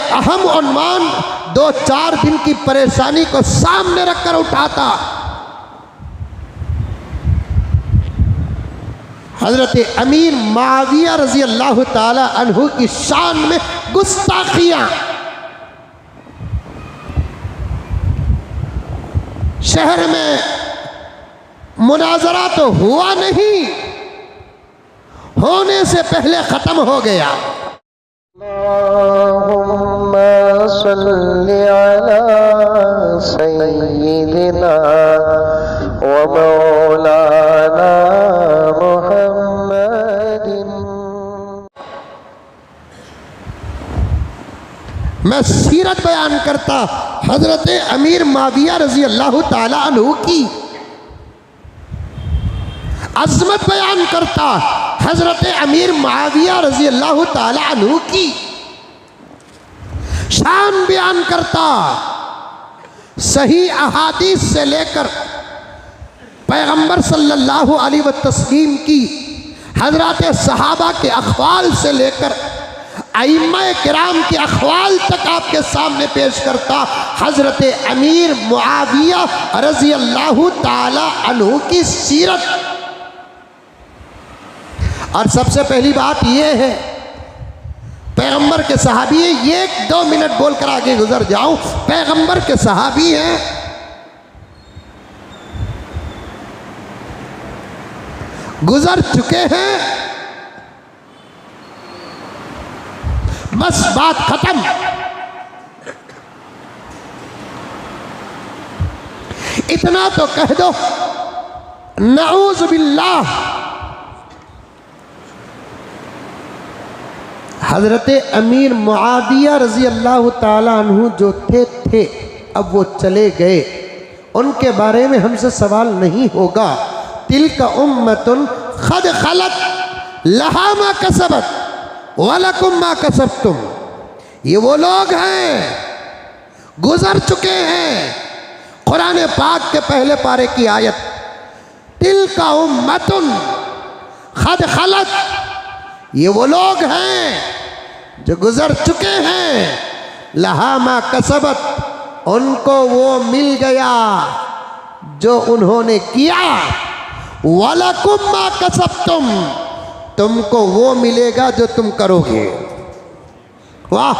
एक अहम उन्वान 2-4 दिन की परेशानी को सामने रखकर उठाता। हजरत अमीर मुआविया रजी अल्लाह ताला अन्हु की शान में गुस्ताखियां, शहर में मुनाजरा तो हुआ नहीं, होने से पहले खत्म हो गया। अल्लाहुम्मा सल्ली अला सय्यिदिना व मौलाना मुहम्मदिन। मैं सीरत बयान करता हजरत अमीर मुआविया रजी अल्लाह ताला अन्हु की, अज़मत बयान करता हजरत अमीर मुआविया रजी अल्लाह ताला अन्हु की, शान बयान करता, सही अहादीस से लेकर पैगंबर सल्लल्लाहु अलैहि वसल्लम की हजरत सहाबा के अखवाल से लेकर अइम्मा किराम के अखवाल तक आपके सामने पेश करता हजरत अमीर मुआविया रजी अल्लाह ताला अन्हु की सीरत। और सबसे पहली बात यह है, पैगंबर के सहाबी है, 1-2 मिनट बोलकर आगे गुजर जाऊं, पैगंबर के सहाबी हैं, गुजर चुके हैं, बस बात खत्म। इतना तो कह दो, नऊज़ बिल्लाह। हजरत अमीर मुआविया रजी अल्लाह ताला अन्हु जो थे, अब वो चले गए, उनके बारे में हमसे सवाल नहीं होगा। तिल्का उम्मतुन खद खलत लहा मा कसबत वलकुम मा कसबतुम। ये वो लोग हैं, गुजर चुके हैं। कुरान पाक के पहले पारे की आयत, तिल्का उम्मतुन खद खलत, ये वो लोग हैं जो गुजर चुके हैं, लहा मा कसबत, उनको वो मिल गया जो उन्होंने किया, वलकुम मा कसबतुम, तुमको वो मिलेगा जो तुम करोगे। वाह,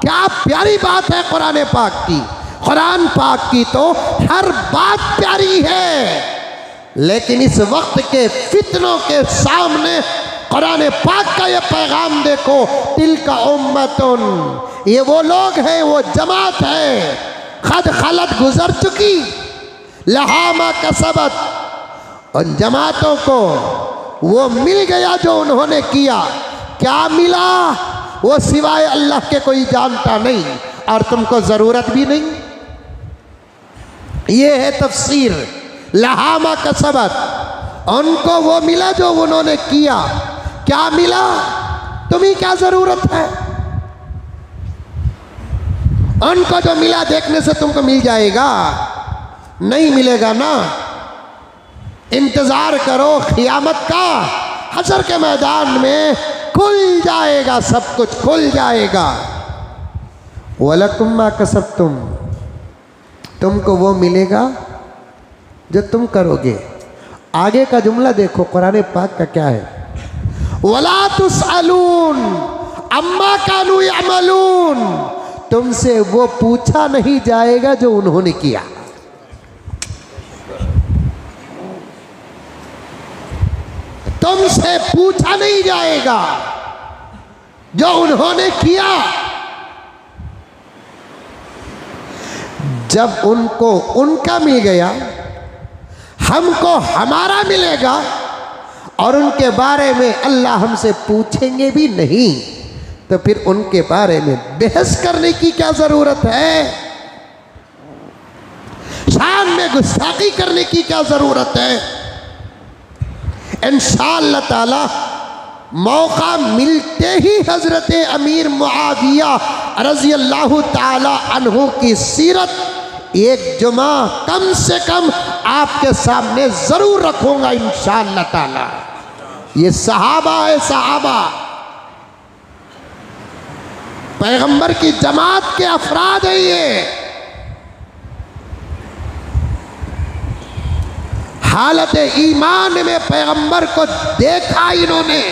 क्या प्यारी बात है कुरान पाक की। कुरान पाक की तो हर बात प्यारी है, लेकिन इस वक्त के फितनों के सामने कुरान पाक का ये पैगाम देखो, तिल्का उम्मतुन, ये वो लोग हैं, वो जमात है, खद खलत, गुजर चुकी, लहा मा कसबत, उन जमातों को वो मिल गया जो उन्होंने किया। क्या मिला वो सिवाय अल्लाह के कोई जानता नहीं, और तुमको ज़रूरत भी नहीं। ये है तफसीर, लहा मा कसबत, उनको वो मिला जो उन्होंने किया। क्या मिला, तुम्हें क्या ज़रूरत है? उनको जो मिला देखने से तुमको मिल जाएगा? नहीं मिलेगा ना। इंतज़ार करो क़ियामत का, हशर के मैदान में खुल जाएगा, सब कुछ खुल जाएगा। वलकुम मा कसबतुम, तुमको वो मिलेगा जो तुम करोगे। आगे का जुमला देखो कुरान पाक का क्या है, वला तुसअलून अम्मा कानू यअमलून, तुमसे वो पूछा नहीं जाएगा जो उन्होंने किया। तुमसे पूछा नहीं जाएगा जो उन्होंने किया। जब उनको उनका मिल गया, हमको हमारा मिलेगा, और उनके बारे में अल्लाह हमसे पूछेंगे भी नहीं, तो फिर उनके बारे में बहस करने की क्या ज़रूरत है? शान में गुस्ताखी करने की क्या ज़रूरत है? इंशाअल्लाह ताला मौका मिलते ही हज़रत अमीर मुआविया रज़ी अल्लाह ताला अन्हु की सीरत एक जुमा कम से कम आपके सामने ज़रूर रखूँगा इंशाअल्लाह ताला। ये सहाबा है, सहाबा। पैगंबर की जमात के अफराद हैं ये। हालत ईमान में पैगंबर को देखा इन्होंने।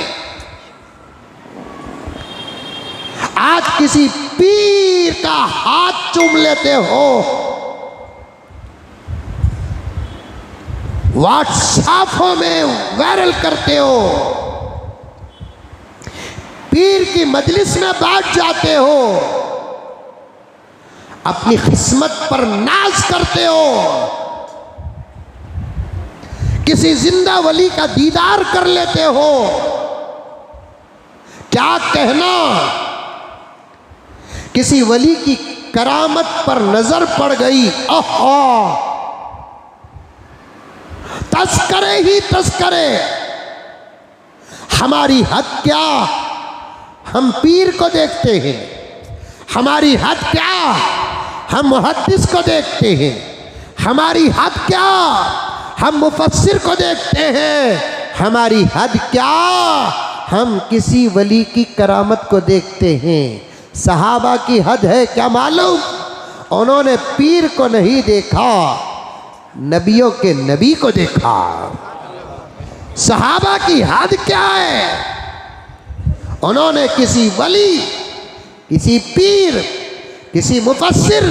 आज किसी पीर का हाथ चूम लेते हो, व्हाट्सएपों में वायरल करते हो, पीर की मजलिस में बैठ जाते हो, अपनी किस्मत पर नाज करते हो, किसी जिंदा वली का दीदार कर लेते हो। क्या कहना, किसी वली की करामत पर नजर पड़ गई, ओहो, तस्करे ही तस्करे। हमारी हद क्या, हम पीर को देखते हैं। हमारी हद क्या, हम मुहद्दिस को देखते हैं। हमारी हद क्या, हम मुफस्सिर को देखते हैं। हमारी हद क्या, हम किसी वली की करामत को देखते हैं। सहाबा की हद है क्या मालूम? उन्होंने पीर को नहीं देखा, नबियों के नबी को देखा। सहाबा की हद क्या है? उन्होंने किसी वली, किसी पीर, किसी मुफस्सिर,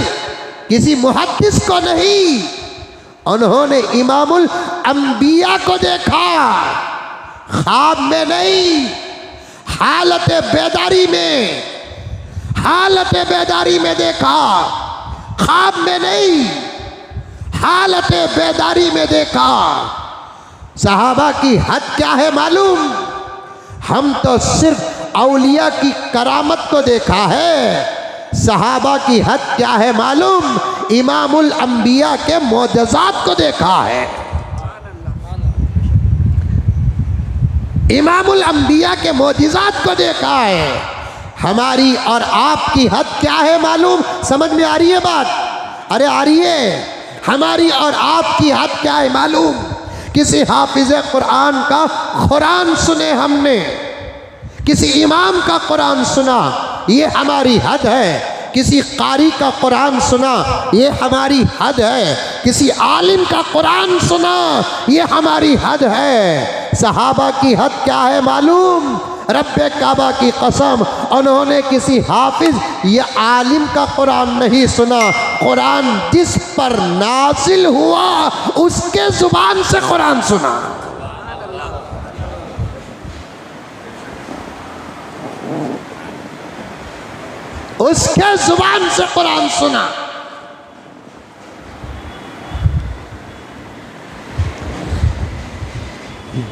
किसी मुहद्दिस को नहीं, उन्होंने इमामुल अंबिया को देखा। ख्वाब में नहीं, हालत बेदारी में, हालत बेदारी में देखा। ख्वाब में नहीं, हालत बेदारी में देखा। सहाबा की हद क्या है मालूम? हम तो सिर्फ औलिया की करामत को देखा है। सहाबा की हद क्या है मालूम? इमामुल अंबिया के मोजज़ात को देखा है। इमामुल अंबिया के मोजज़ात को देखा है। हमारी और आपकी हद क्या है मालूम? समझ में आ रही है बात? अरे आ रही है। हमारी और आपकी हद क्या है मालूम? किसी हाफिज कुरान का कुरान सुने हमने, किसी इमाम का कुरान सुना, ये हमारी हद है। किसी कारी का कुरान सुना, ये हमारी हद है। किसी आलिम का कुरान सुना, ये हमारी हद है। सहाबा की हद क्या है मालूम? रब्बे काबा की कसम, उन्होंने किसी हाफिज या आलिम का कुरान नहीं सुना। कुरान जिस पर नाजिल हुआ उसके जुबान से कुरान सुना। उसके जुबान से कुरान सुना।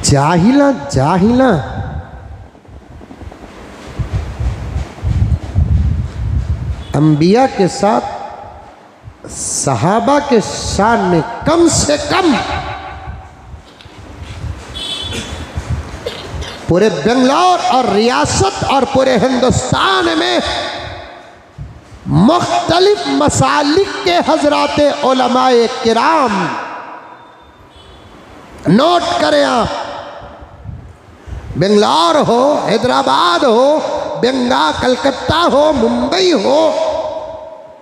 जाहिला जाहिला अंबिया के साथ सहाबा के शान में कम से कम पूरे बेंगलोर और रियासत और पूरे हिंदुस्तान में मुख्तलिफ मसालिक के हजराते उलमाए किराम, नोट करें आप, बेंगलोर हो, हैदराबाद हो, बेंगा कलकत्ता हो, मुंबई हो,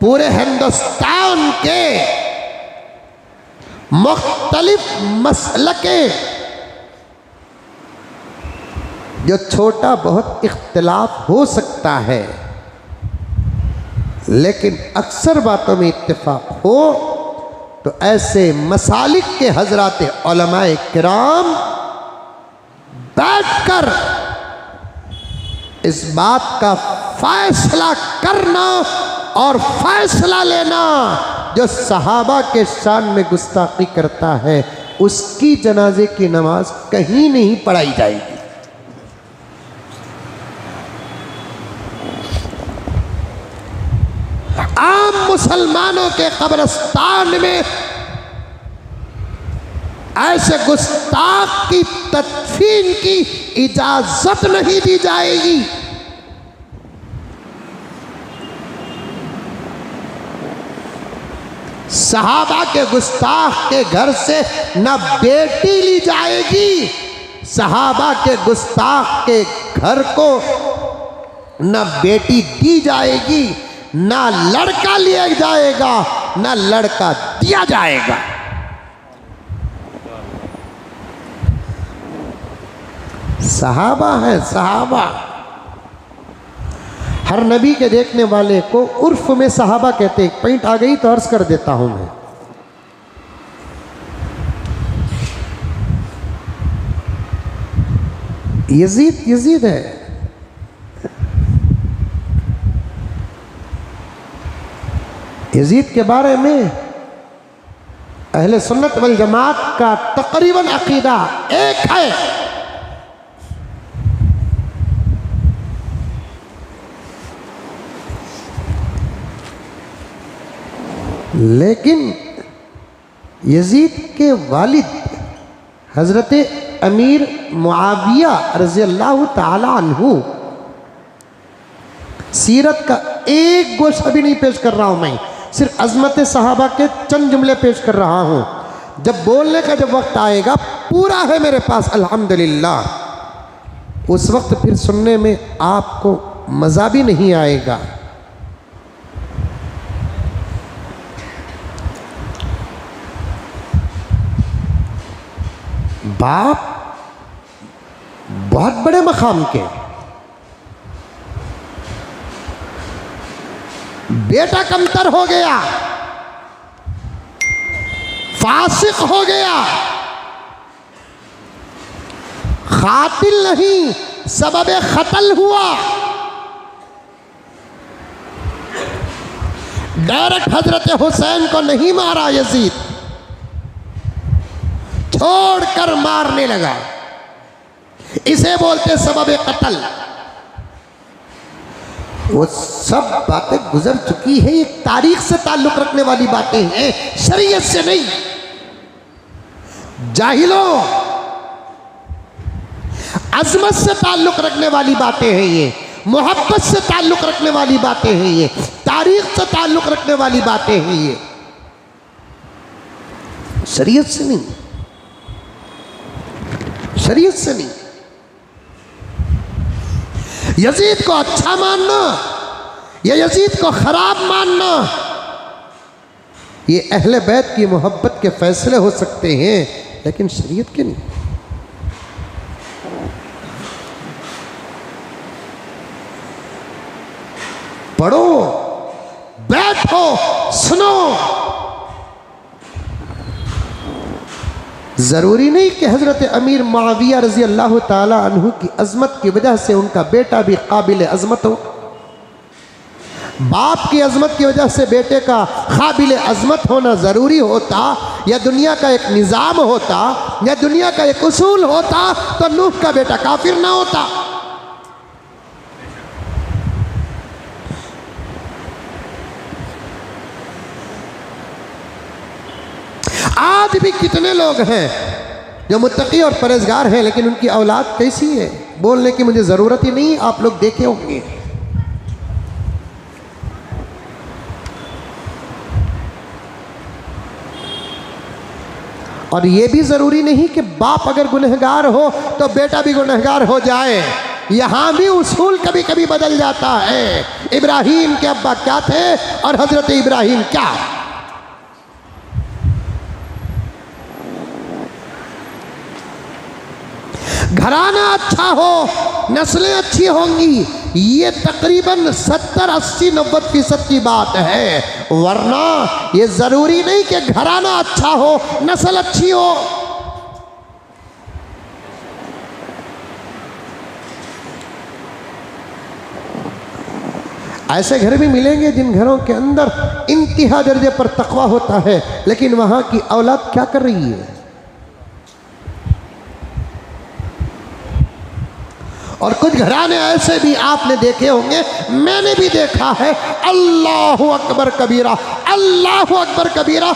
पूरे हिंदुस्तान के मुख्तलिफ मसलके, जो छोटा बहुत इख्तिलाफ हो सकता है लेकिन अक्सर बातों में इत्तेफाक हो, तो ऐसे मसालिक के हजराते उलमाए किराम बैठकर इस बात का फैसला करना और फैसला लेना, जो सहाबा के शान में गुस्ताखी करता है उसकी जनाजे की नमाज कहीं नहीं पढ़ाई जाएगी। आम मुसलमानों के कब्रिस्तान में ऐसे गुस्ताख की तदफीन की इजाजत नहीं दी जाएगी। सहाबा के गुस्ताख के घर से न बेटी ली जाएगी, सहाबा के गुस्ताख के घर को ना बेटी दी जाएगी, ना लड़का लिया जाएगा, ना लड़का दिया जाएगा। सहाबा है, सहाबा। हर नबी के देखने वाले को उर्फ में सहाबा कहते। एक पॉइंट आ गई तो अर्ज कर देता हूं मैं। यजीद है। यजीद के बारे में अहले सुन्नत वल जमात का तकरीबन अकीदा एक है। लेकिन यजीद के वालिद हजरत अमीर मुआविया रज़ी अल्लाह ताला अन्हु, सीरत का एक गोशा भी नहीं पेश कर रहा हूं मैं, सिर्फ अजमत सहाबा के चंद जुमले पेश कर रहा हूं। जब बोलने का जब वक्त आएगा, पूरा है मेरे पास अल्हम्दुलिल्लाह, उस वक्त फिर सुनने में आपको मज़ा भी नहीं आएगा। बाप बहुत बड़े मकाम के, बेटा कमतर हो गया, फासिक हो गया, खातिल नहीं सबबे कत्ल हुआ। डायरेक्ट हजरत हुसैन को नहीं मारा यजीद, छोड़कर मारने लगा। इसे बोलते सबबे कत्ल। वो सब बातें गुजर चुकी है, ये तारीख से ताल्लुक रखने वाली बातें हैं, शरीयत से नहीं। जाहिलों, अजमत से ताल्लुक रखने वाली बातें हैं ये, मोहब्बत से ताल्लुक रखने वाली बातें हैं ये, तारीख से ताल्लुक रखने वाली बातें हैं ये, शरीयत से नहीं, शरीयत से नहीं। यजीद को अच्छा मानना या यजीद को खराब मानना, ये अहले बैत की मोहब्बत के फैसले हो सकते हैं, लेकिन शरीयत के नहीं। पढ़ो, बैठो, सुनो। ज़रूरी नहीं कि हज़रत अमीर मुआविया रज़ी अल्लाह ताला अन्हु की अज़मत की वजह से उनका बेटा भी काबिल अज़मत हो। बाप की अज़मत की वजह से बेटे का काबिल अज़मत होना ज़रूरी होता, या दुनिया का एक निज़ाम होता, या दुनिया का एक उसूल होता, तो नूह का बेटा काफिर ना होता। आज भी कितने लोग हैं जो मुत्तकी और परहेजगार हैं, लेकिन उनकी औलाद कैसी है बोलने की मुझे ज़रूरत ही नहीं, आप लोग देखे होंगे। और ये भी ज़रूरी नहीं कि बाप अगर गुनहगार हो तो बेटा भी गुनहगार हो जाए। यहाँ भी उसूल कभी कभी बदल जाता है। इब्राहीम के अब्बा क्या थे और हज़रत इब्राहीम क्या। घराना अच्छा हो, नस्लें अच्छी होंगी, ये तकरीबन 70, 80, 90% की बात है। वरना ये ज़रूरी नहीं कि घराना अच्छा हो, नस्ल अच्छी हो। ऐसे घर भी मिलेंगे जिन घरों के अंदर इंतहा दर्जे पर तकवा होता है, लेकिन वहाँ की औलाद क्या कर रही है। और कुछ घराने ऐसे भी आपने देखे होंगे, मैंने भी देखा है, अल्लाहु अकबर कबीरा, अल्लाहु अकबर कबीरा।